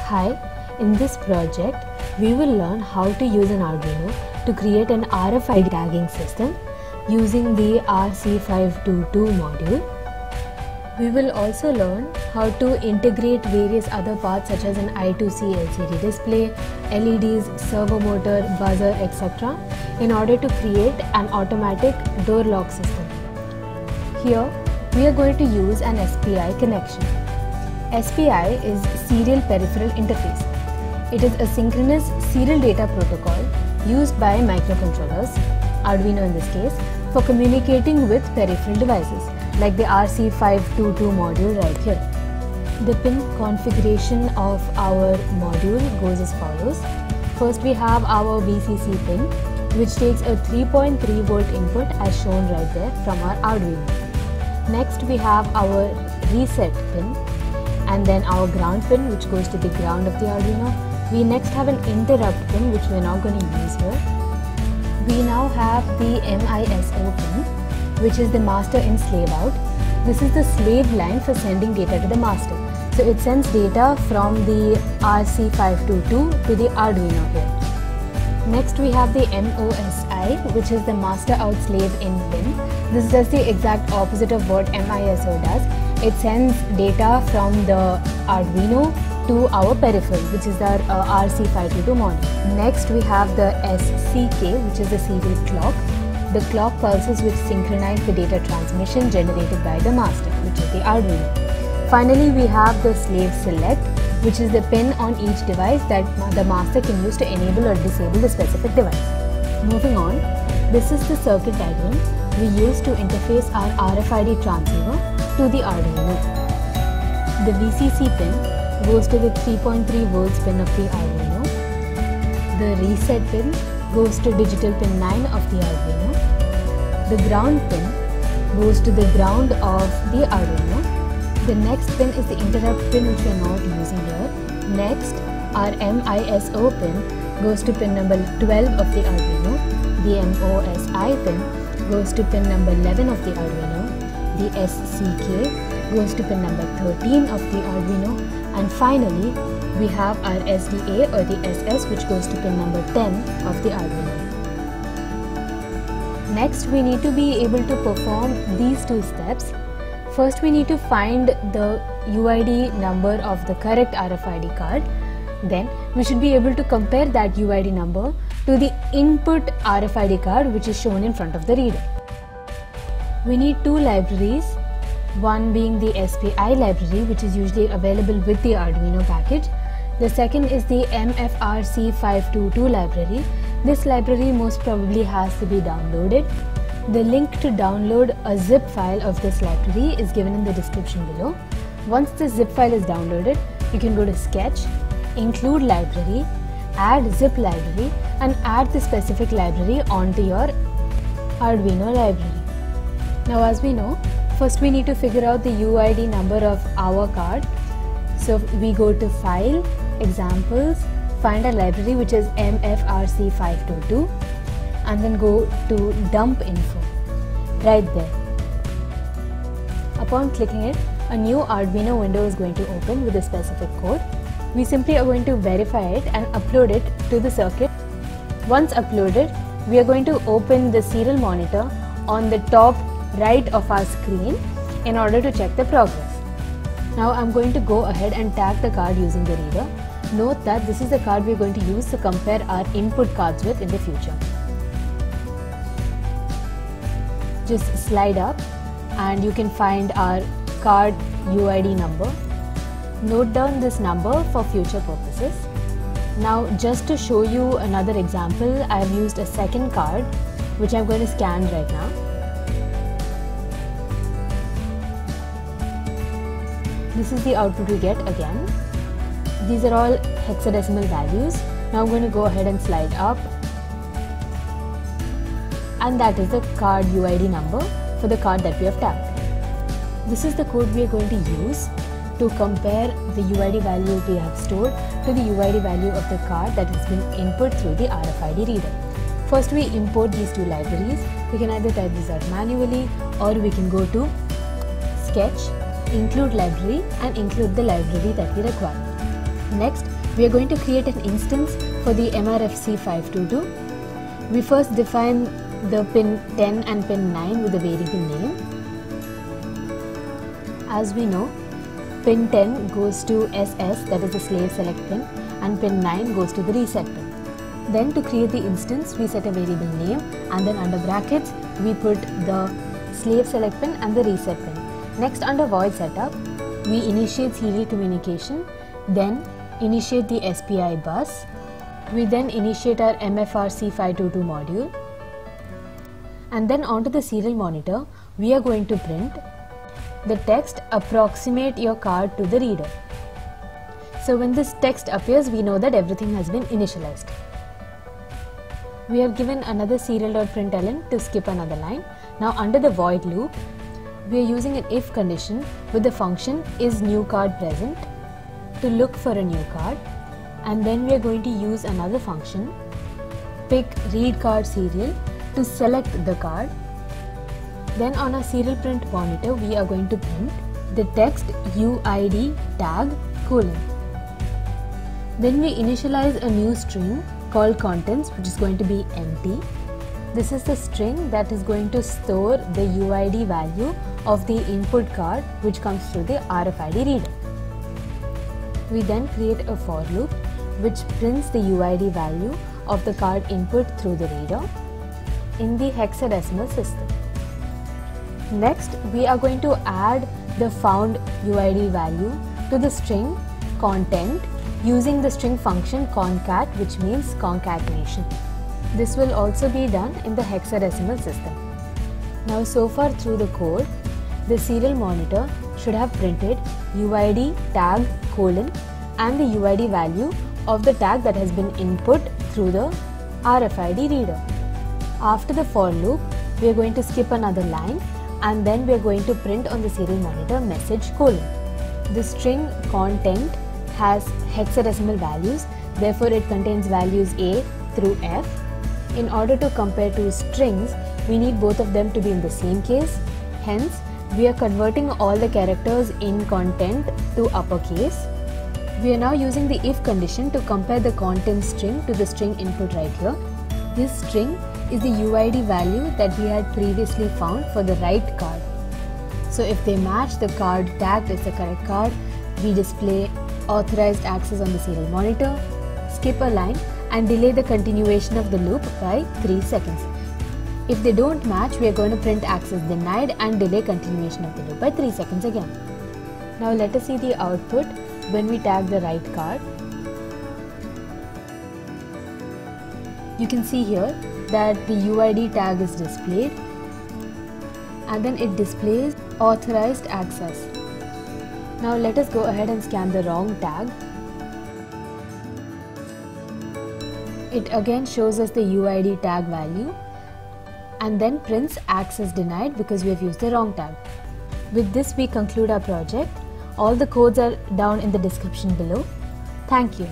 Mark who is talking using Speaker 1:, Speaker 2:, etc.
Speaker 1: Hi, in this project, we will learn how to use an Arduino to create an RFID tagging system using the RC522 module. We will also learn how to integrate various other parts such as an I2C LCD display, LEDs, servo motor, buzzer, etc. in order to create an automatic door lock system. Here, we are going to use an SPI connection. SPI is Serial Peripheral Interface. It is a synchronous serial data protocol used by microcontrollers, Arduino in this case, for communicating with peripheral devices like the RC522 module right here. The pin configuration of our module goes as follows. First we have our VCC pin, which takes a 3.3 volt input as shown right there from our Arduino. Next we have our reset pin, and then our ground pin, which goes to the ground of the Arduino. We next have an interrupt pin, which we're not going to use here. We now have the MISO pin, which is the master in slave out. This is the slave line for sending data to the master. So it sends data from the RC522 to the Arduino here. Next we have the MOSI, which is the master out slave in pin. This does the exact opposite of what MISO does. It sends data from the Arduino to our peripheral, which is our RC522 module. Next we have the SCK, which is the serial clock. The clock pulses which synchronize the data transmission generated by the master, which is the Arduino. Finally, we have the slave select, which is the pin on each device that the master can use to enable or disable the specific device. Moving on, this is the circuit diagram we use to interface our RFID transceiver to the Arduino. The VCC pin goes to the 3.3 volts pin of the Arduino. The reset pin goes to digital pin 9 of the Arduino. The ground pin goes to the ground of the Arduino. The next pin is the interrupt pin, which we are not using here. Next, our MISO pin goes to pin number 12 of the Arduino. The MOSI pin goes to pin number 11 of the Arduino. The SCK goes to pin number 13 of the Arduino. And finally, we have our SDA or the SS, which goes to pin number 10 of the Arduino. Next, we need to be able to perform these two steps. First, we need to find the UID number of the correct RFID card. Then, we should be able to compare that UID number to the input RFID card, which is shown in front of the reader. We need two libraries, one being the SPI library, which is usually available with the Arduino package. The second is the MFRC522 library. This library most probably has to be downloaded. The link to download a zip file of this library is given in the description below. Once the zip file is downloaded, you can go to Sketch, include library, add zip library, and add the specific library onto your Arduino library. Now, as we know, first we need to figure out the UID number of our card. So we go to File, Examples, find a library which is MFRC522, and then go to Dump Info, right there. Upon clicking it, a new Arduino window is going to open with a specific code. We simply are going to verify it and upload it to the circuit. Once uploaded, we are going to open the serial monitor on the top right of our screen in order to check the progress. Now I'm going to go ahead and tag the card using the reader. Note that this is the card we're going to use to compare our input cards with in the future. Just slide up and you can find our card UID number. Note down this number for future purposes. Now, just to show you another example, I have used a second card which I'm going to scan right now. This is the output we get again. These are all hexadecimal values. Now I'm going to go ahead and slide up. And that is the card UID number for the card that we have tagged. This is the code we are going to use to compare the UID value we have stored to the UID value of the card that has been input through the RFID reader. First, we import these two libraries. We can either type these out manually, or we can go to Sketch, include library, and include the library that we require. Next, we are going to create an instance for the MRFC522. We first define the pin 10 and pin 9 with a variable name. As we know, pin 10 goes to SS, that is the slave select pin, and pin 9 goes to the reset pin. Then to create the instance, we set a variable name, and then under brackets, we put the slave select pin and the reset pin. Next, under void setup, we initiate serial communication, then initiate the SPI bus. We then initiate our MFRC522 module. And then onto the serial monitor, we are going to print the text approximate your card to the reader. So when this text appears, we know that everything has been initialized. We are given another serial.println to skip another line. Now under the void loop, we are using an if condition with the function is new card present to look for a new card, and then we are going to use another function pick read card serial to select the card. Then on our serial print monitor, we are going to print the text UID tag : Then we initialize a new string called contents, which is going to be empty. This is the string that is going to store the UID value of the input card which comes through the RFID reader. We then create a for loop which prints the UID value of the card input through the reader in the hexadecimal system. Next, we are going to add the found UID value to the string content using the string function concat, which means concatenation. This will also be done in the hexadecimal system. Now, so far through the code, the serial monitor should have printed UID tag : and the UID value of the tag that has been input through the RFID reader. After the for loop, we are going to skip another line, and then we are going to print on the serial monitor message : The string content has hexadecimal values, therefore it contains values A through F. In order to compare two strings, we need both of them to be in the same case. Hence, we are converting all the characters in content to uppercase. We are now using the if condition to compare the content string to the string input right here. This string is the UID value that we had previously found for the right card. So if they match, the card tagged is the correct card. We display authorized access on the serial monitor, skip a line, and delay the continuation of the loop by 3 seconds. If they don't match, we are going to print access denied and delay continuation of the loop by 3 seconds again. Now let us see the output when we tag the right card. You can see here that the UID tag is displayed, and then it displays authorized access. Now let us go ahead and scan the wrong tag. It again shows us the UID tag value and then prints access denied because we have used the wrong tag. With this, we conclude our project. All the codes are down in the description below. Thank you.